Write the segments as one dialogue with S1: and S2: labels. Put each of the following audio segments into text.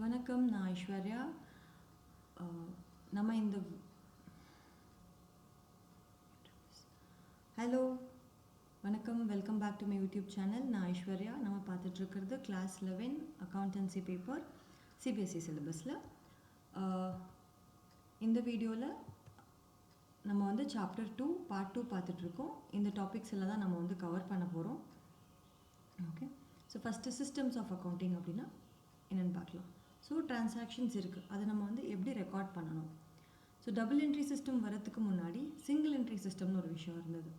S1: வணக்கம், நான் ஐஸ்வர்யா. நம்ம இந்த ஹலோ வணக்கம், welcome back to my YouTube channel. நான் ஐஸ்வர்யா. நம்ம பார்த்துட்ருக்கிறது கிளாஸ் 11 அக்கௌண்டன்சி பேப்பர் சிபிஎஸ்சி சிலபஸில். இந்த வீடியோவில் நம்ம வந்து சாப்டர் 2 பார்ட் 2 பார்த்துட்ருக்கோம். இந்த டாபிக்ஸ் எல்லாம் தான் நம்ம வந்து கவர் பண்ண போகிறோம். Okay, so first systems of accounting அப்படின்னா என்னென்னு பார்க்கலாம். ஸோ டிரான்சாக்ஷன்ஸ் இருக்குது, அதை நம்ம வந்து எப்படி ரெக்கார்ட் பண்ணணும். ஸோ டபுள் என்ட்ரி சிஸ்டம் வரத்துக்கு முன்னாடி சிங்கிள் என்ட்ரி சிஸ்டம்னு ஒரு விஷயம் இருந்தது.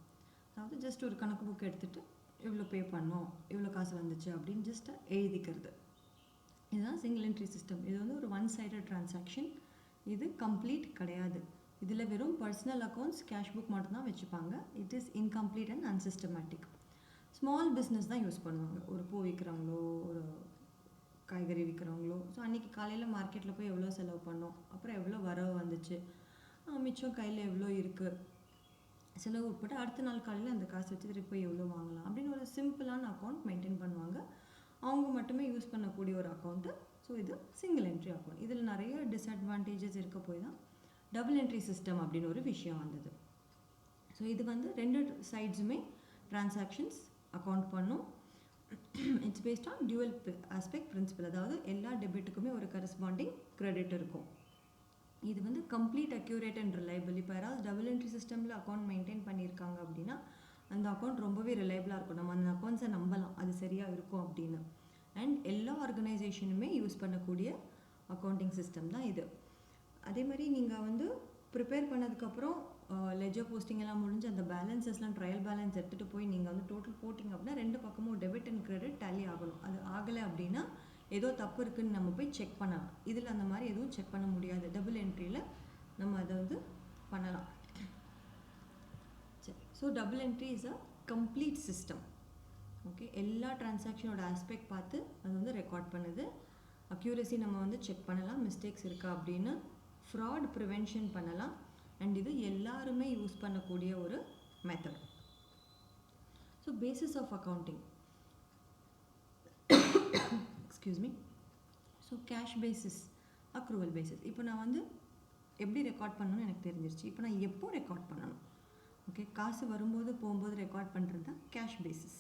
S1: அதாவது ஜஸ்ட் ஒரு கணக்கு புக் எடுத்துகிட்டு இவ்வளோ பே பண்ணோம், இவ்வளோ காசு வந்துச்சு அப்படின்னு ஜஸ்ட் எழுதிக்கிறது. இதுதான் சிங்கிள் என்ட்ரி சிஸ்டம். இது வந்து ஒரு ஒன் சைடட் டிரான்சாக்ஷன். இது கம்ப்ளீட் கிடையாது. இதில் வெறும் பர்சனல் அக்கௌண்ட்ஸ், கேஷ் புக் மட்டும்தான் வச்சுப்பாங்க. It is incomplete and unsystematic. Small business தான் யூஸ் பண்ணுவாங்க. ஒரு பூ விற்கிறவங்களோ, ஒரு காய்கறி விற்கிறவங்களோ. ஸோ அன்றைக்கி காலையில் மார்க்கெட்டில் போய் எவ்வளோ செலவு பண்ணோம், அப்புறம் எவ்வளோ வரவு வந்துச்சு, மிச்சம் கையில் எவ்வளோ இருக்குது, செலவு உட்பட்டு அடுத்த நாள் காலையில் அந்த காசு வச்சு திருப்பி போய் எவ்வளோ வாங்கலாம் அப்படின்னு ஒரு சிம்பிளான அக்கௌண்ட் மெயின்டைன் பண்ணுவாங்க. அவங்க மட்டுமே யூஸ் பண்ணக்கூடிய ஒரு அக்கௌண்ட்டு. ஸோ இது சிங்கிள் என்ட்ரி அக்கௌண்ட். இதில் நிறைய டிஸ்அட்வான்டேஜஸ் இருக்க போய் தான் டபுள் என்ட்ரி சிஸ்டம் அப்படின்னு ஒரு விஷயம் வந்தது. ஸோ இது வந்து ரெண்டு சைட்ஸுமே டிரான்சாக்ஷன்ஸ் அக்கௌண்ட் பண்ணும். It's based on dual aspect principle. அதாவது எல்லா டெபிட்டுக்குமே ஒரு கரஸ்பாண்டிங் கிரெடிட் இருக்கும். இது வந்து கம்ப்ளீட் அக்யூரேட் அண்ட் ரிலையபிள். இப்போ யாராவது டபுள் என்ட்ரி சிஸ்டமில் அக்கௌண்ட் மெயின்டைன் பண்ணியிருக்காங்க அப்படின்னா அந்த அக்கௌண்ட் ரொம்பவே ரிலையபிளாக இருக்கும். நம்ம அந்த அக்கௌண்ட்ஸை நம்பலாம், அது சரியாக இருக்கும் அப்படின்னு. அண்ட் எல்லா ஆர்கனைசேஷனுமே யூஸ் பண்ணக்கூடிய அக்கௌண்டிங் சிஸ்டம் தான் இது. அதே மாதிரி நீங்கள் வந்து ப்ரிப்பேர் பண்ணதுக்கப்புறம் லெஜர் போஸ்டிங் எல்லாம் முடிஞ்சு அந்த பேலன்ஸஸ்லாம் ட்ரையல் பேலன்ஸ் எடுத்துகிட்டு போய் நீங்கள் வந்து டோட்டல் போட்டிங்க அப்படின்னா ரெண்டு பக்கமும் டெபிட் அண்ட் கிரெடிட் டேலி ஆகணும். அது ஆகலை அப்படின்னா ஏதோ தப்பு இருக்குதுன்னு நம்ம போய் செக் பண்ணலாம். இதில் அந்த மாதிரி எதுவும் செக் பண்ண முடியாது. டபுள் என்ட்ரியில் நம்ம அதை வந்து பண்ணலாம். சரி, so double entry is a complete system. Okay, எல்லா டிரான்சாக்ஷனோட ஆஸ்பெக்ட் பார்த்து அது வந்து ரெக்கார்ட் பண்ணுது. அக்யூரசி நம்ம வந்து செக் பண்ணலாம், மிஸ்டேக்ஸ் இருக்கா அப்படின்னு. ஃப்ராட் ப்ரிவென்ஷன் பண்ணலாம். அண்ட் இது எல்லாருமே யூஸ் பண்ணக்கூடிய ஒரு method. So basis of accounting, excuse me. So cash basis, accrual basis. இப்போ நான் வந்து எப்படி ரெக்கார்ட் பண்ணணும்னு எனக்கு தெரிஞ்சிருச்சு. இப்போ நான் எப்போ ரெக்கார்ட் பண்ணணும்? ஓகே, காசு வரும்போது போகும்போது ரெக்கார்ட் பண்ணுறது தான் கேஷ் பேசிஸ்.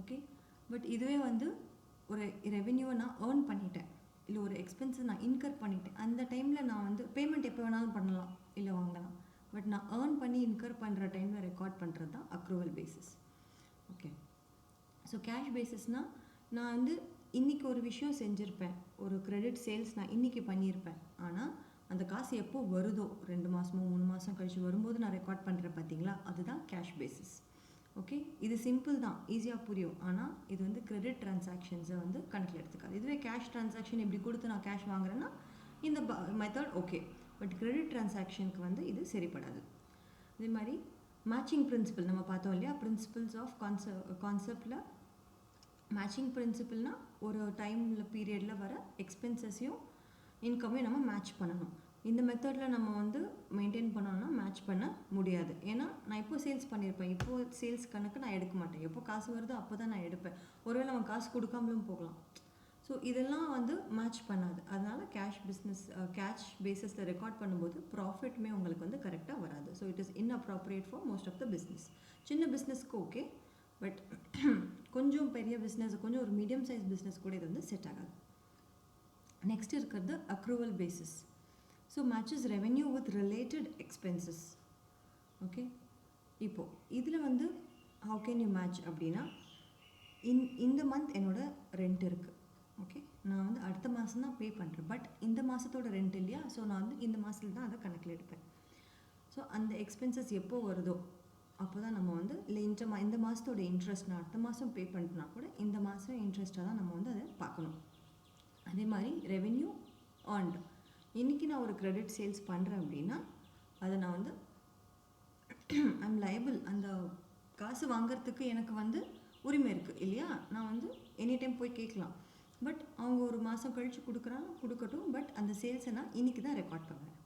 S1: ஓகே, பட் இதுவே வந்து ஒரு ரெவென்யூவை நான் ஏர்ன் பண்ணிட்டேன், இல்லை ஒரு எக்ஸ்பென்ஸை நான் இன்கர் பண்ணிட்டேன், அந்த டைமில் நான் வந்து பேமெண்ட் எப்போ வேணாலும் பண்ணலாம், இல்லை வாங்கலாம். பட் நான் ஏர்ன் பண்ணி இன்கர் பண்ணுற டைமில் ரெக்கார்ட் பண்ணுறது தான் accrual basis. Okay, so cash பேசிஸ்னால் நான் வந்து இன்றைக்கி ஒரு விஷயம் செஞ்சுருப்பேன், ஒரு கிரெடிட் சேல்ஸ் நான் இன்றைக்கி பண்ணியிருப்பேன். ஆனால் அந்த காசு எப்போ வருதோ, 2 மாதமோ 3 மாதம் கழிச்சு வரும்போது நான் ரெக்கார்ட் பண்ணுறேன் பார்த்தீங்களா, அதுதான் கேஷ் பேசிஸ். ஓகே, இது சிம்பிள் தான், ஈஸியாக புரியும். ஆனால் இது வந்து கிரெடிட் டிரான்சாக்ஷன்ஸை வந்து கணக்கில் எடுத்துக்காது. இதுவே கேஷ் டிரான்சாக்ஷன் இப்படி கொடுத்து நான் கேஷ் வாங்குறேன்னா இந்த மெத்தட் ஓகே. பட் கிரெடிட் டிரான்சாக்ஷனுக்கு வந்து இது சரிப்படாது. இதே மாதிரி மேட்சிங் பிரின்சிபல் நம்ம பார்த்தோம் இல்லையா. பிரின்சிபல்ஸ் ஆஃப் கான்செப்டில் மேட்சிங் பிரின்சிபல்னால் ஒரு டைமில் பீரியடில் வர எக்ஸ்பென்சஸையும் இன்கமையும் நம்ம மேட்ச் பண்ணணும். இந்த மெத்தடில் நம்ம வந்து மெயின்டைன் பண்ணோன்னா மேட்ச் பண்ண முடியாது. ஏன்னா நான் இப்போ சேல்ஸ் பண்ணியிருப்பேன், இப்போது சேல்ஸ் கணக்கு நான் எடுக்க மாட்டேன். எப்போ காசு வருதோ அப்போ தான் நான் எடுப்பேன். ஒருவேளை அவன் காசு கொடுக்காமலும் போகலாம். ஸோ இதெல்லாம் வந்து மேட்ச் பண்ணாது. அதனால் கேஷ் பேசிஸில் ரெக்கார்ட் பண்ணும்போது ப்ராஃபிட்டுமே உங்களுக்கு வந்து கரெக்டாக வராது. So it is inappropriate for most of the business. சின்ன பிஸ்னஸ்க்கு ஓகே, பட் கொஞ்சம் பெரிய பிஸ்னஸ், கொஞ்சம் ஒரு மீடியம் சைஸ் பிஸ்னஸ் கூட இது வந்து செட் ஆகாது. நெக்ஸ்ட் இருக்கிறது accrual basis. So matches revenue with related expenses. Okay, இப்போது இதில் வந்து ஹவு கேன் யூ மேட்ச் அப்படின்னா, இந்த மந்த் என்னோட ரெண்ட் இருக்குது. ஓகே, நான் வந்து அடுத்த மாதம் தான் பே பண்ணுறேன். பட் இந்த மாதத்தோட ரெண்ட் இல்லையா, ஸோ நான் வந்து இந்த மாதத்தில் தான் அதை கணக்கில் எடுப்பேன். ஸோ அந்த எக்ஸ்பென்சஸ் எப்போ வருதோ அப்போ தான் நம்ம வந்து இல்லை இந்த மாதத்தோட இன்ட்ரெஸ்ட் நான் அடுத்த மாதம் பே பண்ணுறேன்னா கூட இந்த மாதம் இன்ட்ரெஸ்ட்டாக தான் நம்ம வந்து அதை பார்க்கணும். அதே மாதிரி ரெவென்யூ ஏர்ன்டு. இன்றைக்கி நான் ஒரு கிரெடிட் சேல்ஸ் பண்ணுறேன் அப்படின்னா அதை நான் வந்து ஐம் லைபிள், அந்த காசு வாங்கிறதுக்கு எனக்கு வந்து உரிமை இருக்குது இல்லையா. நான் வந்து எனி டைம் போய் கேட்கலாம். பட் அவங்க ஒரு மாதம் கழித்து கொடுக்கட்டும். பட் அந்த சேல்ஸை நான் இன்றைக்கி தான் ரெக்கார்ட் பண்ணுவேன்.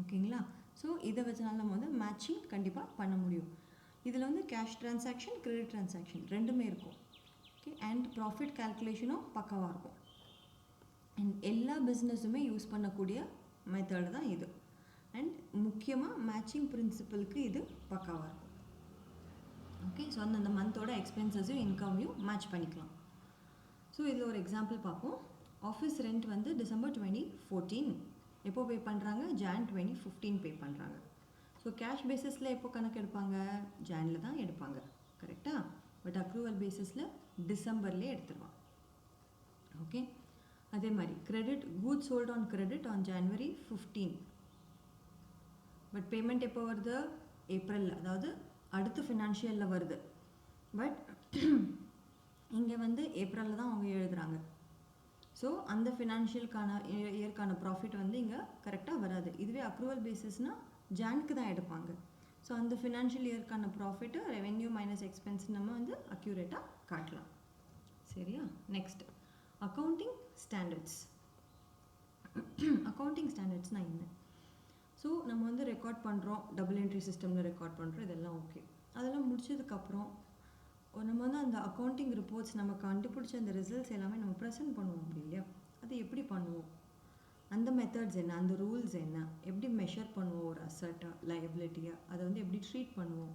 S1: ஓகேங்களா. ஸோ இதை வச்சனால நம்ம வந்து மேட்சிங் கண்டிப்பாக பண்ண முடியும். இதில் வந்து கேஷ் ட்ரான்சாக்ஷன், கிரெடிட் ட்ரான்சாக்ஷன் ரெண்டுமே இருக்கும். ஓகே, அண்ட் ப்ராஃபிட் கால்குலேஷனும் பக்காவாக இருக்கும். எல்லா பிஸ்னஸுமே யூஸ் பண்ணக்கூடிய மெத்தட் தான் இது. அண்ட் முக்கியமாக மேட்சிங் பிரின்சிபலுக்கு இது பக்காவாக இருக்கும். ஓகே, ஸோ அந்த மந்தோட எக்ஸ்பென்சஸையும் இன்கமையும் மேட்ச் பண்ணிக்கலாம். ஸோ இதில் ஒரு எக்ஸாம்பிள் பார்ப்போம். ஆஃபீஸ் ரெண்ட் வந்து December 2014 எப்போ பே பண்ணுறாங்க? Jan 2015 பே பண்ணுறாங்க. ஸோ கேஷ் பேசிஸில் எப்போ கணக்கு எடுப்பாங்க? ஜானில் தான் எடுப்பாங்க, கரெக்டாக? பட் அக்ரூவல் பேசிஸில் டிசம்பர்லேயே எடுத்துருவான். ஓகே, அதே மாதிரி credit goods sold on credit on January 15. But payment எப்போ வருது? ஏப்ரலில், அதாவது அடுத்த ஃபினான்ஷியலில் வருது. பட் இங்கே வந்து ஏப்ரலில் தான் அவங்க எழுதுகிறாங்க. ஸோ அந்த ஃபினான்ஷியலுக்கான இயர்க்கான ப்ராஃபிட் வந்து இங்கே கரெக்டாக வராது. இதுவே அக்ரூவல் பேசிஸ்னால் ஜானுக்கு தான் எடுப்பாங்க. ஸோ அந்த ஃபினான்ஷியல் இயர்க்கான ப்ராஃபிட்டு ரெவென்யூ மைனஸ் எக்ஸ்பென்ஸ் நம்ம வந்து அக்யூரேட்டாக காட்டலாம். சரியா? Next accounting standards. அக்கௌண்டிங் ஸ்டாண்டர்ட்ஸ்னால் என்ன? ஸோ நம்ம வந்து ரெக்கார்ட் பண்ணுறோம், டபுள் என்ட்ரி சிஸ்டமில் ரெக்கார்ட் பண்ணுறோம், இதெல்லாம் ஓகே. அதெல்லாம் முடிச்சதுக்கப்புறம் நம்ம வந்து அந்த அக்கௌண்டிங் ரிப்போர்ட்ஸ் நம்ம கண்டுபிடிச்ச அந்த ரிசல்ட்ஸ் எல்லாமே நம்ம ப்ரெசென்ட் பண்ணுவோம் அப்படி இல்லையா? அது எப்படி பண்ணுவோம்? அந்த மெத்தட்ஸ் என்ன, அந்த ரூல்ஸ் என்ன, எப்படி மெஷர் பண்ணுவோம் ஒரு அசட்டாக லைபிலிட்டியாக, அதை வந்து எப்படி ட்ரீட் பண்ணுவோம்,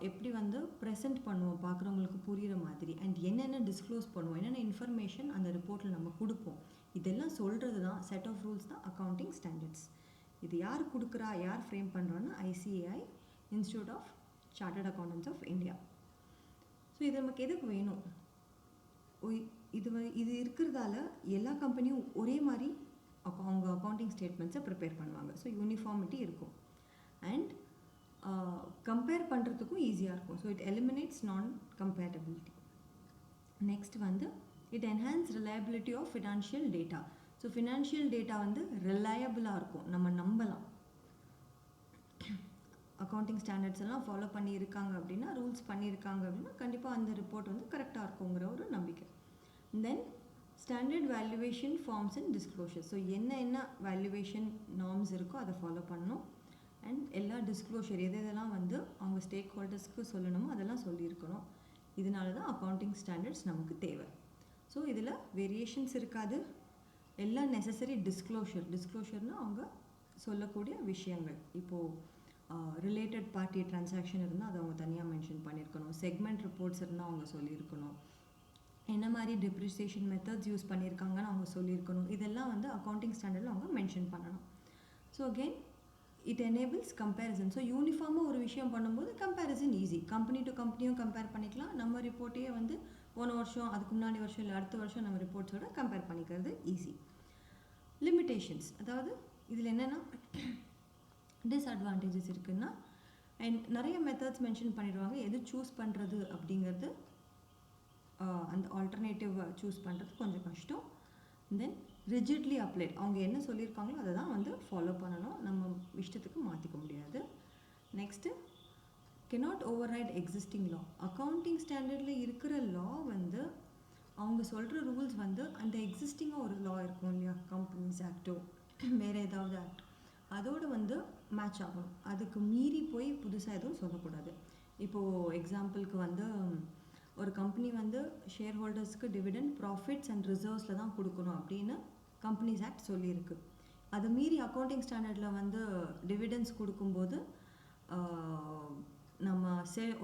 S1: எப்படி வந்து ப்ரெசென்ட் பண்ணுவோம் பார்க்குறவங்களுக்கு புரிகிற மாதிரி, அண்ட் என்னென்ன டிஸ்க்ளோஸ் பண்ணுவோம், என்னென்ன இன்ஃபர்மேஷன் அந்த ரிப்போர்ட்டில் நம்ம கொடுப்போம், இதெல்லாம் சொல்கிறது தான் செட் ஆஃப் ரூல்ஸ் தான் அக்கௌண்டிங் ஸ்டாண்டர்ட்ஸ். இது யார் கொடுக்குறா, யார் ஃப்ரேம் பண்ணுறோன்னா ICAI, institute of chartered accountants of India. So இது நமக்கு எதுக்கு வேணும்? இது இருக்கிறதால எல்லா கம்பெனியும் ஒரே மாதிரி அவங்க அக்கௌண்டிங் ஸ்டேட்மெண்ட்ஸை ப்ரிப்பேர் பண்ணுவாங்க. ஸோ யூனிஃபார்மிட்டி இருக்கும் அண்ட் கம்பேர் பண்ணுறதுக்கும் ஈஸியாக இருக்கும். So it eliminates non comparability. Next வந்து it enhance reliability of financial data. So financial data வந்து ரிலையபிளாக இருக்கும், நம்ம நம்பலாம். அக்கௌண்டிங் ஸ்டாண்டர்ட்ஸ் எல்லாம் ஃபாலோ பண்ணியிருக்காங்க அப்படின்னா, ரூல்ஸ் பண்ணியிருக்காங்க அப்படின்னா கண்டிப்பாக அந்த ரிப்போர்ட் வந்து கரெக்டாக இருக்குங்கிற ஒரு நம்பிக்கை. Then standard valuation forms and disclosure. So என்ன வேல்யூவேஷன் நார்ம்ஸ் இருக்கோ அதை ஃபாலோ பண்ணணும். அண்ட் எல்லா டிஸ்க்ளோஷர் எதெல்லாம் வந்து அவங்க ஸ்டேக் ஹோல்டர்ஸ்க்கு சொல்லணுமோ அதெல்லாம் சொல்லியிருக்கணும். இதனால தான் அக்கௌண்டிங் ஸ்டாண்டர்ட்ஸ் நமக்கு தேவை. ஸோ இதில் வேரியேஷன்ஸ் இருக்காது. எல்லா நெசசரி டிஸ்க்ளோஷர்னால் அவங்க சொல்லக்கூடிய விஷயங்கள். இப்போது ரிலேட்டட் பார்ட்டி ட்ரான்சாக்ஷன் இருந்தால் அதை அவங்க தனியாக மென்ஷன் பண்ணியிருக்கணும். செக்மெண்ட் ரிப்போர்ட்ஸ் இருந்தால் அவங்க சொல்லியிருக்கணும். என்ன மாதிரி டெப்ரிசியேஷன் மெத்தட்ஸ் யூஸ் பண்ணியிருக்காங்கன்னு அவங்க சொல்லியிருக்கணும். இதெல்லாம் வந்து அக்கௌண்டிங் ஸ்டாண்டர்டில் அவங்க மென்ஷன் பண்ணணும். So again it enables comparison. So யூனிஃபார்மாக ஒரு விஷயம் பண்ணும்போது கம்பேரிசன் ஈஸி. கம்பெனி டு கம்பெனியும் கம்பேர் பண்ணிக்கலாம். நம்ம ரிப்போர்ட்டையே வந்து போன வருஷம், அதுக்கு முன்னாடி வருஷம், இல்லை அடுத்த வருஷம் நம்ம ரிப்போர்ட்ஸோட கம்பேர் பண்ணிக்கிறது ஈஸி. லிமிட்டேஷன்ஸ், அதாவது இதில் என்னென்னா டிஸ்அட்வான்டேஜஸ் இருக்குன்னா, அண்ட் நிறைய மெத்தட்ஸ் மென்ஷன் பண்ணிடுவாங்க. எது சூஸ் பண்ணுறது அப்படிங்கிறது, அந்த ஆல்டர்னேட்டிவ் சூஸ் பண்ணுறது கொஞ்சம் கஷ்டம். தென் ரிஜிட்லி அப்ளைட், அவங்க என்ன சொல்லியிருக்காங்களோ அதை தான் வந்து ஃபாலோ பண்ணணும், நம்ம இஷ்டத்துக்கு மாற்றிக்க முடியாது. Next cannot override existing law. Accounting ஸ்டாண்டர்டில் இருக்கிற லா வந்து அவங்க சொல்கிற ரூல்ஸ் வந்து அந்த எக்ஸிஸ்டிங்காக ஒரு லா இருக்கும் இல்லையா, கம்பெனிஸ் ஆக்டோ வேறு ஏதாவது ஆக்ட், அதோடு வந்து மேட்ச் ஆகணும். அதுக்கு மீறி போய் புதுசாக எதுவும் சொல்லக்கூடாது. இப்போது எக்ஸாம்பிளுக்கு வந்து ஒரு கம்பெனி வந்து ஷேர் ஹோல்டர்ஸ்க்கு டிவிடெண்ட் ப்ராஃபிட்ஸ் அண்ட் ரிசர்வ்ஸில் தான் கொடுக்கணும் அப்படின்னு கம்பெனிஸ் ஆக்ட் சொல்லியிருக்கு. அது மீறி அக்கௌண்டிங் ஸ்டாண்டர்டில் வந்து டிவிடெண்ட்ஸ் கொடுக்கும்போது நம்ம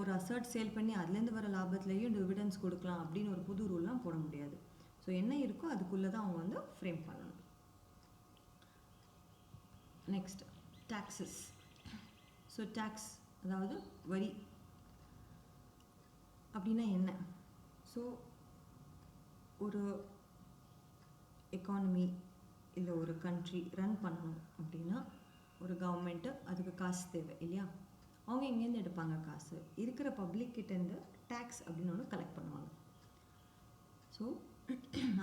S1: ஒரு அசர்ட் சேல் பண்ணி அதுலேருந்து வர லாபத்துலேயும் டிவிடெண்ட்ஸ் கொடுக்கலாம் அப்படின்னு ஒரு புது ரூல்லாம் போட முடியாது. ஸோ என்ன இருக்கோ அதுக்குள்ளே தான் அவங்க வந்து ஃப்ரேம் பண்ணணும். Next taxes. ஸோ டேக்ஸ் அதாவது வரி அப்படின்னா என்ன? ஸோ ஒரு எக்கானமி இல்லை ஒரு கண்ட்ரி ரன் பண்ணணும் அப்படின்னா ஒரு கவர்மெண்ட்டு அதுக்கு காசு தேவை இல்லையா? அவங்க எங்கேருந்து எடுப்பாங்க காசு? இருக்கிற பப்ளிக்கிட்டேருந்து டேக்ஸ் அப்படின்னு ஒன்று கலெக்ட் பண்ணுவாங்க. ஸோ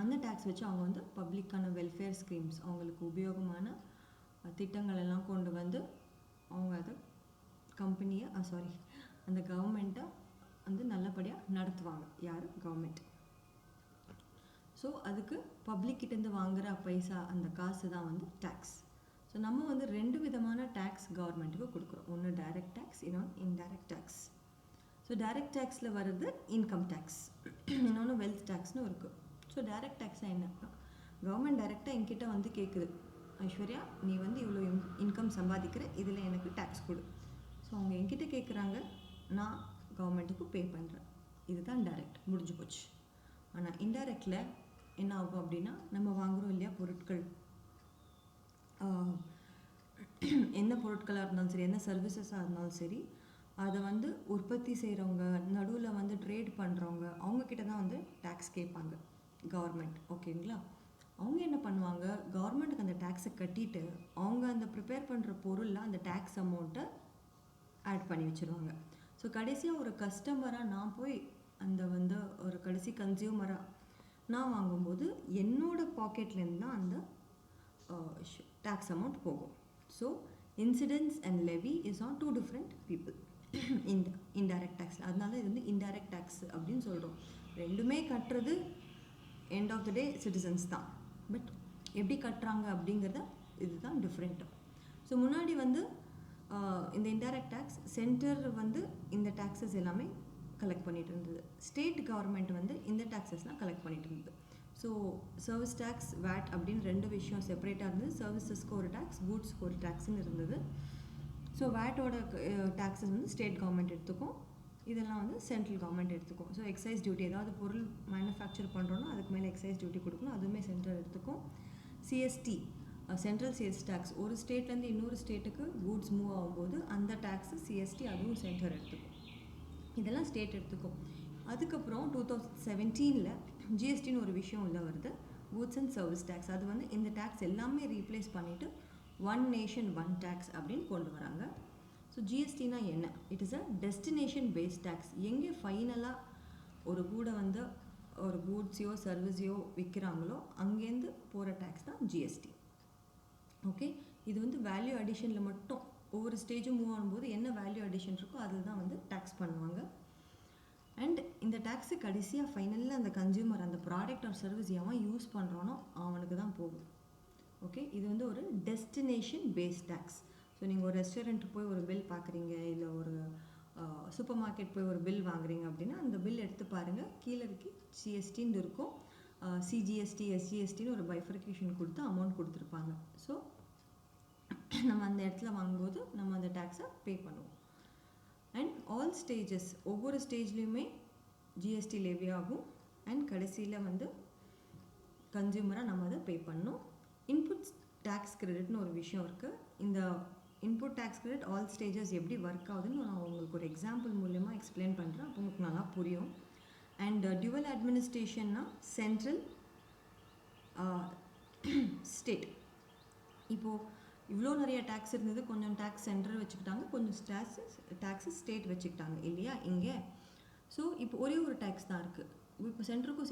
S1: அந்த டேக்ஸ் வச்சு அவங்க வந்து பப்ளிக்கான வெல்ஃபேர் ஸ்கீம்ஸ், அவங்களுக்கு உபயோகமான திட்டங்கள் எல்லாம் கொண்டு வந்து அவங்க அதை கம்பெனியை அந்த கவர்மெண்ட்டை வந்து நல்லபடியாக நடத்துவாங்க. யார்? கவர்மெண்ட். ஸோ அதுக்கு பப்ளிக்கிட்டேருந்து வாங்குகிற பைசா, அந்த காசு தான் வந்து டேக்ஸ். ஸோ நம்ம வந்து 2 விதமான டேக்ஸ் கவர்மெண்ட்டுக்கு கொடுக்குறோம். ஒன்று டைரக்ட் டேக்ஸ், இன்னொன்று இன்டைரக்ட் டேக்ஸ். ஸோ டைரக்ட் டேக்ஸில் வர்றது இன்கம் டேக்ஸ், இன்னொன்று வெல்த் டேக்ஸ்னு இருக்குது. ஸோ டைரக்ட் டேக்ஸாக என்னன்னா கவர்மெண்ட் டைரெக்டாக என்கிட்ட வந்து கேட்குது, ஐஸ்வர்யா நீ வந்து இவ்வளோ இன்கம் சம்பாதிக்கிற, இதில் எனக்கு டேக்ஸ் கொடு. ஸோ அவங்க என்கிட்ட கேட்குறாங்க, நான் கவர்மெண்ட்டுக்கு பே பண்ணுறேன். இதுதான் டைரக்ட், முடிஞ்சு போச்சு. ஆனால் இன்டைரக்டில் என்ன ஆகும் அப்படின்னா, நம்ம வாங்குகிறோம் இல்லையா பொருட்கள், என்ன பொருட்களாக இருந்தாலும் சரி, என்ன சர்வீசஸாக இருந்தாலும் சரி, அதை வந்து உற்பத்தி செய்கிறவங்க, நடுவில் வந்து ட்ரேட் பண்ணுறவங்க, அவங்கக்கிட்ட தான் வந்து டேக்ஸ் கேட்பாங்க கவர்மெண்ட். ஓகேங்களா? அவங்க என்ன பண்ணுவாங்க, கவர்மெண்ட்டுக்கு அந்த டேக்ஸை கட்டிட்டு அவங்க அந்த ப்ரிப்பேர் பண்ணுற பொருளில் அந்த டேக்ஸ் அமௌண்ட்டை ஆட் பண்ணி வச்சுருவாங்க. ஸோ கடைசியாக ஒரு கஸ்டமராக நான் போய் அந்த வந்து ஒரு கடைசி கன்சியூமராக நான் வாங்கும்போது என்னோடய பாக்கெட்லேருந்து தான் அந்த டேக்ஸ் அமௌண்ட் போகும். So incidents and levy is on two different people இந்த இன்டைரக்ட் டேக்ஸ். அதனால இது வந்து இன்டைரக்ட் டேக்ஸ் அப்படின்னு சொல்கிறோம். ரெண்டுமே கட்டுறது end of the day citizens தான். பட் எப்படி கட்டுறாங்க அப்படிங்கிறத இதுதான் டிஃப்ரெண்ட்டு. ஸோ முன்னாடி வந்து இந்த இன்டைரக்ட் டேக்ஸ் சென்டர் வந்து இந்த டேக்ஸஸ் எல்லாமே கலெக்ட் பண்ணிட்டு இருந்தது. ஸ்டேட் கவர்மெண்ட் வந்து இந்த டேக்ஸஸ்லாம் கலெக்ட் பண்ணிட்டு இருந்தது. ஸோ சர்வீஸ் டேக்ஸ், வேட் அப்படின்னு ரெண்டு விஷயம் செப்பரேட்டாக இருந்தது. சர்வீசஸ்க்கு ஒரு டேக்ஸ், கூட்ஸ்க்கு ஒரு டேக்ஸ்ன்னு இருந்தது. ஸோ வேட்டோட டேக்ஸஸ் வந்து ஸ்டேட் கவர்மெண்ட் எடுத்துக்கும், இதெல்லாம் வந்து சென்ட்ரல் கவர்மெண்ட் எடுத்துக்கும். ஸோ எக்ஸைஸ் டியூட்டி, ஏதாவது பொருள் மேனுஃபேக்சர் பண்ணுறோன்னா அதுக்கு மேலே எக்ஸைஸ் டியூட்டி கொடுக்கணும், அதுவுமே சென்ட்ரல் எடுத்துக்கும். சிஎஸ்டி, சென்ட்ரல் சேல்ஸ் டேக்ஸ், ஒரு ஸ்டேட்லேருந்து இன்னொரு ஸ்டேட்டுக்கு கூட்ஸ் மூவ் ஆகும்போது அந்த டேக்ஸு சிஎஸ்டி அதுவும் சென்டர் எடுத்துக்கும். இதெல்லாம் ஸ்டேட் எடுத்துக்கும். அதுக்கப்புறம் 2017 ஜிஎஸ்டின்னு ஒரு விஷயம் உள்ள வருது, கூட்ஸ் அண்ட் சர்வீஸ் டேக்ஸ். அது வந்து இந்த டேக்ஸ் எல்லாமே ரீப்ளேஸ் பண்ணிவிட்டு ஒன் நேஷன் ஒன் டேக்ஸ் அப்படின்னு கொண்டு வராங்க. ஸோ ஜிஎஸ்டினா என்ன? It is a destination based tax. எங்கே ஃபைனலாக ஒரு கூட வந்து ஒரு கூட்ஸையோ சர்வீஸையோ விற்கிறாங்களோ அங்கேருந்து போகிற டேக்ஸ் தான் ஜிஎஸ்டி. ஓகே, இது வந்து வேல்யூ அடிஷனில் மட்டும் ஒவ்வொரு ஸ்டேஜும் மூவ் ஆகும்போது என்ன வேல்யூ அடிஷன் இருக்கோ அதில் தான் வந்து டேக்ஸ் பண்ணுவாங்க. அண்ட் இந்த டேக்ஸு கடைசியாக ஃபைனலில் அந்த கன்சியூமர் அந்த ப்ராடக்ட் ஆர் சர்வீஸ் எவன் யூஸ் பண்ணுறானோ அவனுக்கு தான் போகும். ஓகே, இது வந்து ஒரு டெஸ்டினேஷன் பேஸ்ட் டேக்ஸ். ஸோ நீங்கள் ஒரு ரெஸ்டாரண்ட்டுக்கு போய் ஒரு பில் பார்க்குறீங்க, இல்லை ஒரு சூப்பர் மார்க்கெட் போய் ஒரு பில் வாங்குறீங்க அப்படின்னா அந்த பில் எடுத்து பாருங்கள், கீழே இருக்கு சிஎஸ்டின்னு இருக்கும், சிஜிஎஸ்டி எஸ்ஜிஎஸ்டின்னு ஒரு பைஃபர்கேஷன் கொடுத்து அமௌண்ட் கொடுத்துருப்பாங்க. ஸோ நம்ம அந்த இடத்துல வாங்கும்போது நம்ம அந்த டேக்ஸை பே பண்ணுவோம். அண்ட் ஆல் ஸ்டேஜஸ், ஒவ்வொரு ஸ்டேஜ்லேயுமே ஜிஎஸ்டி லேவி ஆகும். அண்ட் கடைசியில் வந்து கன்சியூமராக நம்ம அதை பே பண்ணணும். இன்புட் டேக்ஸ் கிரெடிட்னு ஒரு விஷயம் இருக்குது. இந்த input tax credit all stages எப்படி ஒர்க் ஆகுதுன்னு நான் உங்களுக்கு ஒரு எக்ஸாம்பிள் மூலமா எக்ஸ்பிளைன் பண்ணுறேன், அப்போ உங்களுக்கு நல்லா புரியும். அண்ட் டியூவல் அட்மினிஸ்ட்ரேஷன்னா சென்ட்ரல் ஸ்டேட். இப்போது இவ்வளோ நிறைய டேக்ஸ் இருந்தது, கொஞ்சம் டேக்ஸ் சென்ட்ரல் வச்சுக்கிட்டாங்க, கொஞ்சம் டேக்ஸஸ் ஸ்டேட் வச்சுக்கிட்டாங்க இல்லையா இங்கே. ஸோ இப்போ ஒரே ஒரு டேக்ஸ் தான் இருக்குது. இப்போ சென்ட்ருக்கும்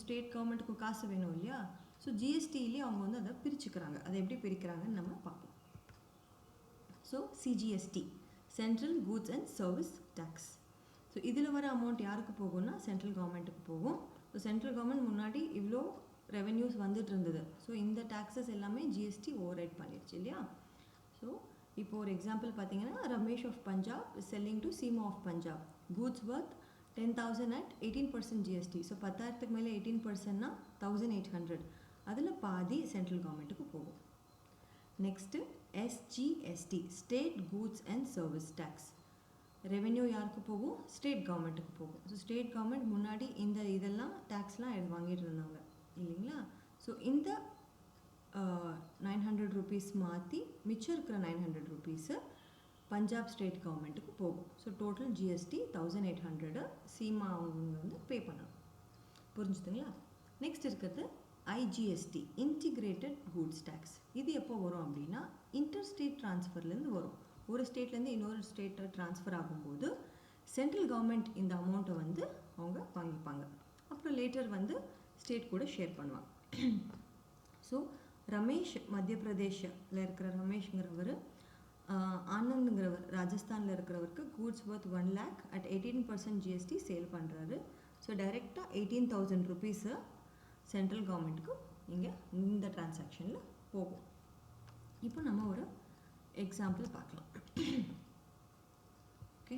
S1: ஸ்டேட் கவர்மெண்ட்டுக்கும் காசு வேணும் இல்லையா. ஸோ ஜிஎஸ்டியிலே அவங்க வந்து அதை பிரிச்சுக்கிறாங்க. அதை எப்படி பிரிக்கிறாங்கன்னு நம்ம பார்ப்போம். So CGST, central goods and service tax. So இதில் வர அமௌண்ட் யாருக்கு போகும்னா சென்ட்ரல் கவர்மெண்ட்டுக்கு போகும். ஸோ சென்ட்ரல் கவர்மெண்ட் முன்னாடி இவ்வளோ ரெவென்யூஸ் வந்துட்டு இருந்தது. ஸோ இந்த டேக்ஸஸ் எல்லாமே ஜிஎஸ்டி ஓவர் ரைட் பண்ணிடுச்சு இல்லையா. ஸோ இப்போ ஒரு எக்ஸாம்பிள் பார்த்தீங்கன்னா, Ramesh of Punjab selling to Seema of Punjab, goods worth 10,000 at 18% GST. So 10,000க்கு மேலே 18%னா 1,800. அதில் பாதி சென்ட்ரல் கவர்மெண்ட்டுக்கு போகும். Next SGST, state goods and service tax. Revenue யாருக்கு போகும்? ஸ்டேட் கவர்மெண்ட்டுக்கு போகும். ஸோ ஸ்டேட் கவர்மெண்ட் முன்னாடி இதெல்லாம் டேக்ஸ்லாம் வாங்கிட்டு இருந்தாங்க இல்லைங்களா. ஸோ இந்த 900 ருபீஸ் மாற்றி மிச்சம் இருக்கிற 900 ருபீஸு பஞ்சாப் ஸ்டேட் கவர்மெண்ட்டுக்கு போகும். ஸோ டோட்டல் ஜிஎஸ்டி 1,800 சீமா அவங்க வந்து பே பண்ணணும். புரிஞ்சுதுங்களா? நெக்ஸ்ட் இருக்கிறது ஐஜிஎஸ்டி, இன்டிகிரேட்டட் கூட்ஸ் டேக்ஸ். இது எப்போ வரும் அப்படின்னா இன்டர் ஸ்டேட் ட்ரான்ஸ்ஃபர்லேருந்து வரும். ஒரு ஸ்டேட்லேருந்து இன்னொரு ஸ்டேட்டை ட்ரான்ஸ்ஃபர் ஆகும்போது சென்ட்ரல் கவர்மெண்ட் இந்த அமௌண்ட்டை வந்து அவங்க வாங்கிப்பாங்க. அப்புறம் லேட்டர் வந்து ஸ்டேட் கூட ஷேர் பண்ணுவாங்க. ஸோ ரமேஷ் மத்திய பிரதேஷில் இருக்கிற ரமேஷ்ங்கிறவர், ஆனந்த்ங்கிறவர் ராஜஸ்தானில் இருக்கிறவருக்கு goods worth 1 lakh at 18% GST sale பண்ணுறாரு. ஸோ டைரெக்டாக 18,000 ருபீஸை சென்ட்ரல் கவர்மெண்ட்டுக்கு இங்கே இந்த டிரான்சாக்ஷனில் போகும். இப்போ நம்ம ஒரு எக்ஸாம்பிள் பார்க்கலாம். ஓகே,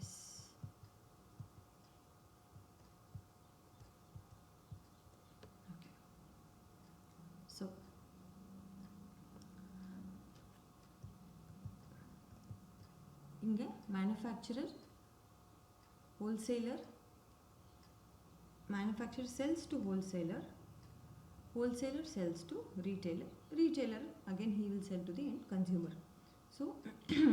S1: எஸ், இங்கே manufacturer, wholesaler, manufacturer sells to wholesaler, wholesaler sells to retailer, retailer again he will sell to the end consumer. So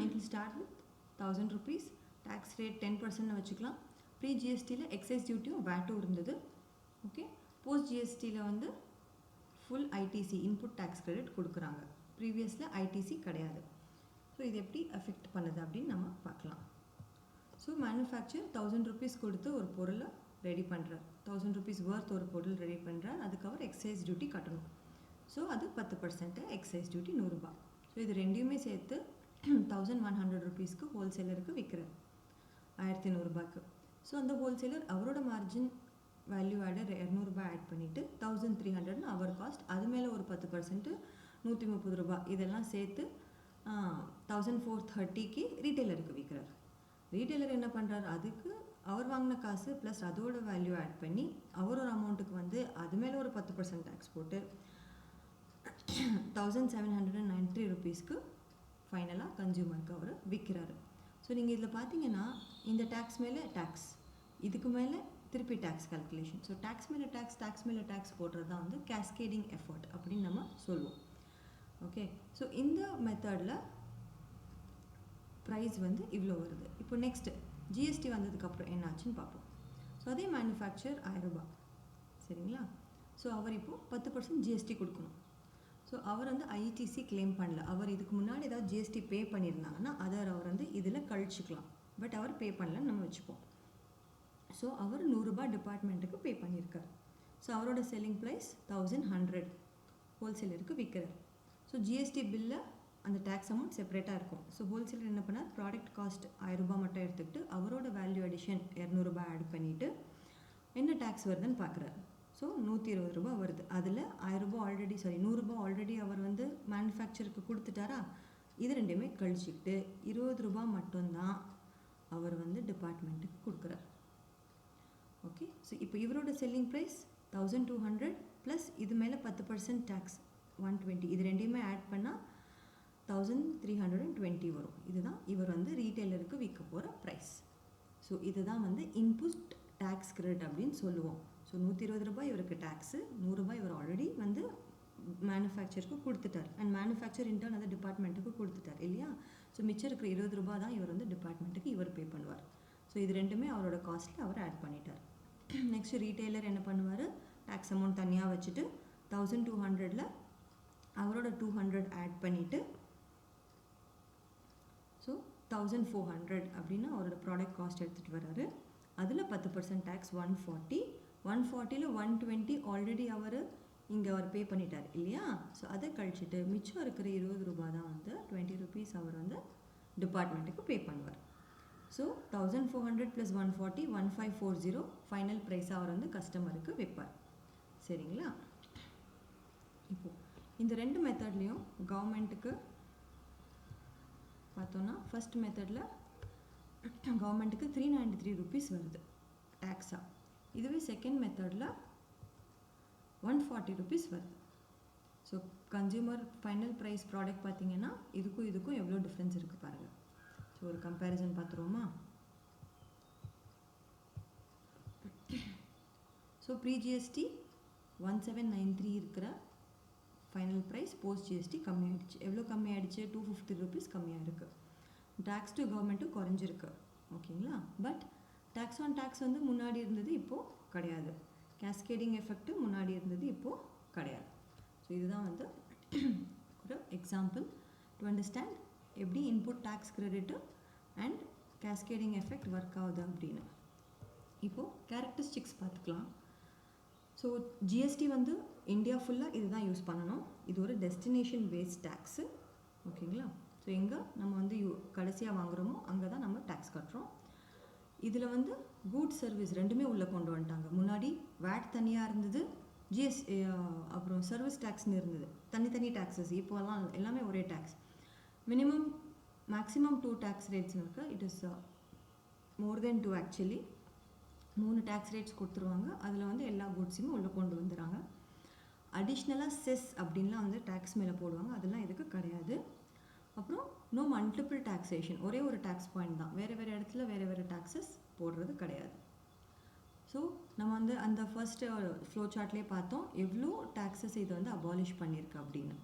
S1: it will start with 1000 rupees, tax rate 10% வச்சுக்கலாம். ப்ரீ ஜிஎஸ்டியில் எக்ஸைஸ் டியூட்டியும் வேட்டும் இருந்தது. Okay, post ஜிஎஸ்டியில் வந்து full ITC input tax credit கொடுக்குறாங்க. ப்ரீவியஸில் ITC கிடையாது. So இது எப்படி affect பண்ணுது அப்படின்னு நம்ம பார்க்கலாம். ஸோ மேனுஃபேக்சர் 1000 rupees கொடுத்து ஒரு பொருளை ரெடி பண்ணுறார். 1000 rupees worth ஒரு பொருள் ரெடி பண்ணுறார். அதுக்கு அவர் எக்ஸைஸ் டியூட்டி கட்டணும். ஸோ அது 10% எக்ஸைஸ் டியூட்டி 100 ரூபாய். ஸோ இது ரெண்டையுமே சேர்த்து 1100 rupeesக்கு ஹோல்சேலருக்கு விற்கிறார், 1100 ரூபாய்க்கு. ஸோ அந்த ஹோல்சேலர் அவரோட மார்ஜின் வேல்யூ ஆடர் 200 ரூபாய் ஆட் பண்ணிவிட்டு 1300 அவர் காஸ்ட், அது மேலே ஒரு 10% 130 ரூபாய், இதெல்லாம் சேர்த்து 1430க்கு ரீட்டைலருக்கு விற்கிறார். ரீட்டைலர் என்ன பண்ணுறாரு, அதுக்கு அவர் வாங்கின காசு ப்ளஸ் அதோட வேல்யூ ஆட் பண்ணி அவர் ஒரு அமௌண்ட்டுக்கு வந்து அது மேலே ஒரு 10% டேக்ஸ் போட்டு 1790 rupeesக்கு ஃபைனலாக கன்சியூமருக்கு அவர் விற்கிறாரு. ஸோ நீங்கள் இதில் பார்த்தீங்கன்னா இந்த டேக்ஸ் மேலே டேக்ஸ், இதுக்கு மேலே திருப்பி டேக்ஸ் கால்குலேஷன். ஸோ டேக்ஸ் மேலே டேக்ஸ், டேக்ஸ் மேலே டேக்ஸ் போடுறது தான் வந்து கேஸ்கேடிங் எஃபர்ட் அப்படின்னு நம்ம சொல்லுவோம். ஓகே, ஸோ இந்த மெத்தடில் ப்ரைஸ் வந்து இவ்வளோ வருது. இப்போ நெக்ஸ்ட்டு ஜிஎஸ்டி வந்ததுக்கப்புறம் என்ன ஆச்சுன்னு பார்ப்போம். ஸோ அதே மேனுஃபேக்சர் 1000 ரூபாய், சரிங்களா? ஸோ அவர் இப்போது 10% ஜிஎஸ்டி கொடுக்கணும். ஸோ அவர் வந்து ஐடிசி கிளைம் பண்ணல. அவர் இதுக்கு முன்னாடி ஏதாவது ஜிஎஸ்டி பே பண்ணியிருந்தாங்கன்னா அதை அவர் வந்து இதில் கழிச்சிக்கலாம். பட் அவர் பே பண்ணலன்னு நம்ம வச்சுப்போம். ஸோ அவர் 100 ரூபாய் டிபார்ட்மெண்ட்டுக்கு பே பண்ணியிருக்கார். ஸோ அவரோட செல்லிங் ப்ரைஸ் 1100 ஹோல்சேலருக்கு விற்கிறார். ஸோ ஜிஎஸ்டி பில்லில் அந்த டேக்ஸ் அமௌண்ட் செப்பரேட்டாக இருக்கும். ஸோ ஹோல்சேலர் என்ன பண்ணார், ப்ராடக்ட் காஸ்ட் 1000 ரூபாய் மட்டும் எடுத்துக்கிட்டு அவரோட வேல்யூ அடிஷன் 200 ரூபாய் ஆட் பண்ணிவிட்டு என்ன டேக்ஸ் வருதுன்னு பார்க்குறாரு. ஸோ 120 ரூபாய் வருது. அதில் 1000 ரூபாய் ஆல்ரெடி 100 ரூபாய் ஆல்ரெடி அவர் வந்து மேனுஃபேக்சருக்கு கொடுத்துட்டாரா, இது ரெண்டுமே கழிச்சிக்கிட்டு 20 ரூபாய் மட்டும்தான் அவர் வந்து டிபார்ட்மெண்ட்டுக்கு கொடுக்குறார். ஓகே, ஸோ இப்போ இவரோட செல்லிங் ப்ரைஸ் 1200 ப்ளஸ் இது மேலே 10% டேக்ஸ் 120, இது ரெண்டையுமே ஆட் பண்ணால் 1320 வரும். இதுதான் இவர் வந்து ரீட்டைலருக்கு விற்க போகிற ப்ரைஸ். ஸோ இதுதான் வந்து இன்புட் டேக்ஸ் கிரெடிட் அப்படின்னு சொல்லுவோம். ஸோ 120 ரூபாய் இவருக்கு டேக்ஸு, 100 ரூபாய் இவர் ஆல்ரெடி வந்து மேனுஃபேக்சருக்கு கொடுத்துட்டார் அண்ட் மேனுஃபேக்சர் இன்டர்ன் அந்த டிபார்ட்மெண்ட்டுக்கு கொடுத்துட்டார் இல்லையா? ஸோ மிச்சம் இருக்கிற 20 ரூபாய் தான் இவர் வந்து டிபார்ட்மெண்ட்டுக்கு இவர் பே பண்ணுவார். ஸோ இது ரெண்டுமே அவரோட காஸ்ட்டில் அவர் ஆட் பண்ணிட்டார். நெக்ஸ்ட் ரீட்டைலர் என்ன பண்ணுவார், டேக்ஸ் அமௌண்ட் தனியாக வச்சுட்டு 1200ல் அவரோட 200 ஆட் பண்ணிவிட்டு ஸோ 1400 அப்படின்னு அவரோட ப்ராடக்ட் காஸ்ட் எடுத்துகிட்டு வர்றாரு. அதில் 10% டேக்ஸ் 140, 140ல் 120 ஆல்ரெடி அவர் இங்கே அவர் பே பண்ணிட்டார் இல்லையா? ஸோ அதை கழிச்சிட்டு மிச்சம் இருக்கிற 20 ரூபாய் தான் வந்து 20 rupees அவர் வந்து டிபார்ட்மெண்ட்டுக்கு பே பண்ணுவார். ஸோ 1400 + 140 1540 ஃபைனல் ப்ரைஸாக அவர் வந்து கஸ்டமருக்கு விற்பார். சரிங்களா? இப்போது இந்த ரெண்டு மெத்தட்லேயும் கவர்மெண்ட்டுக்கு பார்த்தோன்னா ஃபஸ்ட் மெத்தடில் கவர்மெண்ட்டுக்கு 393 rupees வருது டேக்ஸாக. இதுவே செகண்ட் மெத்தடில் 140 rupees வருது. So consumer final price product பார்த்தீங்கன்னா இதுக்கும் எவ்வளோ டிஃப்ரென்ஸ் இருக்குது பாருங்கள். ஸோ ஒரு கம்பேரிசன் பார்த்துருவோமா? ஸோ ப்ரீ ஜிஎஸ்டி 1793 இருக்கிற ஃபைனல் ப்ரைஸ் போஸ்ட் ஜிஎஸ்டி கம்மியாகிடுச்சு. எவ்வளோ கம்மியாகிடுச்சு? 250 rupees கம்மியாக இருக்குது. டேக்ஸ் டு கவர்மெண்ட்டும் குறைஞ்சிருக்கு. ஓகேங்களா? பட் டேக்ஸ் ஆன் டேக்ஸ் வந்து முன்னாடி இருந்தது, இப்போது கிடையாது. கேஸ்கேடிங் எஃபெக்ட்டு முன்னாடி இருந்தது, இப்போது கிடையாது. ஸோ இதுதான் வந்து ஒரு எக்ஸாம்பிள் டு அண்டர்ஸ்டாண்ட் எப்படி input tax credit and cascading effect work ஆகுது அப்படின்னு. இப்போது கேரக்டரிஸ்டிக்ஸ் பார்த்துக்கலாம். ஸோ ஜிஎஸ்டி வந்து இந்தியா ஃபுல்லாக இது தான் யூஸ் பண்ணணும். இது ஒரு டெஸ்டினேஷன் பேஸ்ட் டேக்ஸு. ஓகேங்களா? ஸோ எங்கே நம்ம வந்து கடைசியாக வாங்குகிறோமோ அங்கே தான் நம்ம டேக்ஸ் கட்டுறோம். இதில் வந்து கூட்ஸ் சர்வீஸ் ரெண்டுமே உள்ளே கொண்டு வந்துட்டாங்க. முன்னாடி வேட் தனியாக இருந்தது, அப்புறம் சர்வீஸ் டேக்ஸ்னு இருந்தது, தனித்தனி டேக்ஸஸ். இப்போலாம் எல்லாமே ஒரே டேக்ஸ். மினிமம் மேக்ஸிமம் 2 டேக்ஸ் ரேட்ஸ்னு இருக்குது. It is more than 2 actually. 3 tax rates கொடுத்துருவாங்க. அதில் வந்து எல்லா கூட்ஸையுமே உள்ளே கொண்டு வந்துடுறாங்க. அடிஷ்னலாக செஸ் அப்படின்லாம் வந்து டேக்ஸ் மேலே போடுவாங்க, அதெல்லாம் இதுக்கு கிடையாது. அப்புறம் நோ மல்டிபிள் டாக்ஸேஷன், ஒரே ஒரு டேக்ஸ் பாயிண்ட் தான், வேறு வேறு இடத்துல வேறு வேறு டாக்ஸஸ் போடுறது கிடையாது. ஸோ நம்ம வந்து அந்த ஃபர்ஸ்ட்டு ஃப்ளோ சார்ட்லேயே பார்த்தோம் எவ்வளோ டாக்ஸஸ் இது வந்து அபாலிஷ் பண்ணியிருக்கு அப்படின்னு.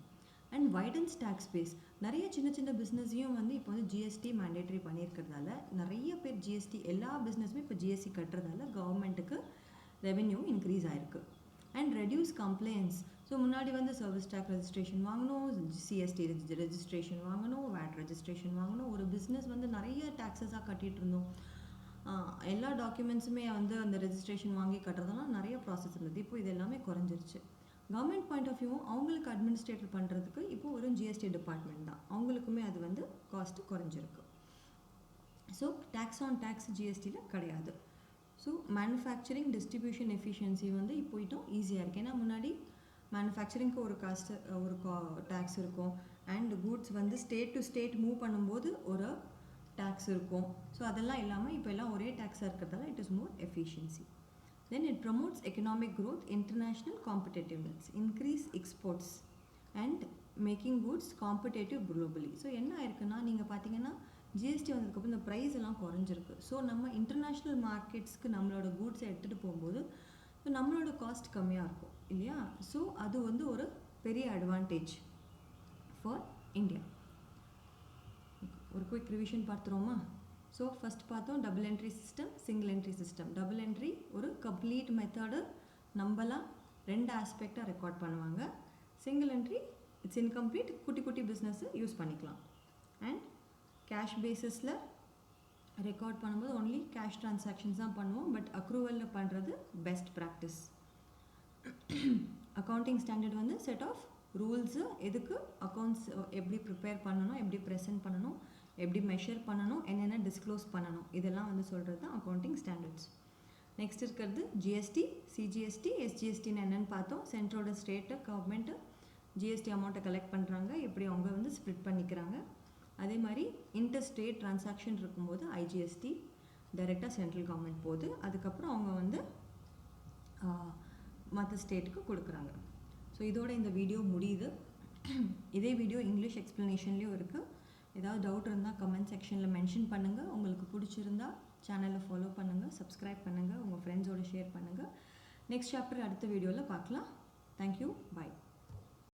S1: அண்ட் வைடன்ஸ் டேக்ஸ் பேஸ், நிறைய சின்ன சின்ன பிஸ்னஸையும் வந்து இப்போ வந்து ஜிஎஸ்டி மேண்டேட்ரி பண்ணியிருக்கிறதால நிறைய பேர் ஜிஎஸ்டி, எல்லா பிஸ்னஸுமே இப்போ ஜிஎஸ்டி கட்டுறதால கவர்மெண்ட்டுக்கு ரெவென்யூ இன்க்ரீஸ் ஆகிருக்கு. அண்ட் ரெடியூஸ் கம்ப்ளைண்ட்ஸ், ஸோ முன்னாடி வந்து சர்வீஸ் டேக்ஸ் ரெஜிஸ்ட்ரேஷன் வாங்கணும், சிஎஸ்டி ரெஜிஸ்ட்ரேஷன் வாங்கணும், வேட் ரெஜிஸ்ட்ரேஷன் வாங்கணும், ஒரு பிஸ்னஸ் வந்து நிறைய டேக்ஸஸாக கட்டிகிட்டு இருந்தோம். எல்லா டாக்குமெண்ட்ஸுமே வந்து அந்த ரெஜிஸ்ட்ரேஷன் வாங்கி கட்டுறதெல்லாம் நிறைய ப்ராசஸ் இருந்தது. இப்போ இது எல்லாமே குறைஞ்சிருச்சு. கவர்மெண்ட் பாயிண்ட் ஆஃப் வியூவும் அவங்களுக்கு அட்மினிஸ்ட்ரேட்டர் பண்ணுறதுக்கு இப்போ ஒரு ஜிஎஸ்டி டிபார்ட்மெண்ட் தான், அவங்களுக்குமே அது வந்து காஸ்ட்டு குறைஞ்சிருக்கு. ஸோ டேக்ஸ் ஆன் டேக்ஸ் ஜிஎஸ்டியில் கிடையாது. ஸோ மேனுஃபேக்சரிங் டிஸ்ட்ரிபியூஷன் எஃபிஷியன்சி வந்து இப்போயிட்டும் ஈஸியாக இருக்குது. ஏன்னா முன்னாடி மேனுஃபேக்சரிங்க்கு ஒரு காஸ்ட்டு ஒரு டேக்ஸ் இருக்கும், அண்ட் கூட்ஸ் வந்து ஸ்டேட் டு ஸ்டேட் மூவ் பண்ணும்போது ஒரு டேக்ஸ் இருக்கும். ஸோ அதெல்லாம் இல்லாமல் இப்போ எல்லாம் ஒரே டேக்ஸாக இருக்கிறதால it is more efficiency. Then it promotes economic growth, international competitiveness, increase exports and making goods competitive globally. So என்ன ஆயிருக்குன்னா நீங்கள் பார்த்தீங்கன்னா ஜிஎஸ்டி வந்ததுக்கப்புறம் இந்த ப்ரைஸ் எல்லாம் குறைஞ்சிருக்கு. ஸோ நம்ம இன்டர்நேஷ்னல் மார்க்கெட்ஸ்க்கு நம்மளோட கூட்ஸை எடுத்துகிட்டு போகும்போது நம்மளோட காஸ்ட் கம்மியாக இருக்கும் இல்லையா. ஸோ அது வந்து ஒரு பெரிய அட்வான்டேஜ் ஃபார் இந்தியா. ஒரு குயிக் ரிவிஷன் பார்த்துருவோமா. ஸோ ஃபஸ்ட் பார்த்தோம் double entry system, single entry system. Double entry ஒரு கம்ப்ளீட் மெத்தடு, நம்மளாம் ரெண்டு ஆஸ்பெக்டாக ரெக்கார்ட் பண்ணுவாங்க. சிங்கிள் என்ட்ரி இட்ஸ் இன்கம்ப்ளீட், குட்டி குட்டி பிஸ்னஸ்ஸு யூஸ் பண்ணிக்கலாம். அண்ட் கேஷ் பேசிஸில் ரெக்கார்ட் பண்ணும்போது ஒன்லி கேஷ் ட்ரான்சாக்ஷன்ஸ் தான் பண்ணுவோம், பட் அக்ரூவலில் பண்ணுறது பெஸ்ட் ப்ராக்டிஸ். அக்கௌண்டிங் ஸ்டாண்டர்ட் வந்து செட் ஆஃப் ரூல்ஸு, எதுக்கு அக்கௌண்ட்ஸ் எப்படி ப்ரிப்பேர் பண்ணணும், எப்படி ப்ரெசென்ட் பண்ணணும், எப்படி மெஷர் பண்ணணும், என்னென்ன டிஸ்க்ளோஸ் பண்ணணும், இதெல்லாம் வந்து சொல்கிறது தான் அக்கௌண்டிங் ஸ்டாண்டர்ட்ஸ். நெக்ஸ்ட் இருக்கிறது ஜிஎஸ்டி, சிஜிஎஸ்டி, எஸ்ஜிஎஸ்டின்னு என்னென்னு பார்த்தோம். சென்ட்ரோட ஸ்டேட்டு கவர்மெண்ட்டு ஜிஎஸ்டி அமௌண்ட்டை கலெக்ட் பண்ணுறாங்க, எப்படி அவங்க வந்து ஸ்ப்ளிட் பண்ணிக்கிறாங்க. அதே மாதிரி இன்டர் ஸ்டேட் ட்ரான்சாக்ஷன் இருக்கும்போது ஐஜிஎஸ்டி டைரெக்டாக சென்ட்ரல் கவர்மெண்ட் போகுது, அதுக்கப்புறம் அவங்க வந்து மற்ற ஸ்டேட்டுக்கு கொடுக்குறாங்க. ஸோ இதோட இந்த வீடியோ முடியுது. இதே வீடியோ இங்கிலீஷ் எக்ஸ்ப்ளனேஷன்லேயும் இருக்குது. ஏதாவது டவுட் இருந்தால் கமெண்ட் செக்ஷனில் மென்ஷன் பண்ணுங்கள். உங்களுக்கு பிடிச்சிருந்தா சேனலை ஃபாலோ பண்ணுங்கள், சப்ஸ்கிரைப் பண்ணுங்கள், உங்கள் ஃப்ரெண்ட்ஸோடு ஷேர் பண்ணுங்கள். நெக்ஸ்ட் சாப்டர் அடுத்த வீடியோவில் பார்க்கலாம். தேங்க்யூ, பாய்.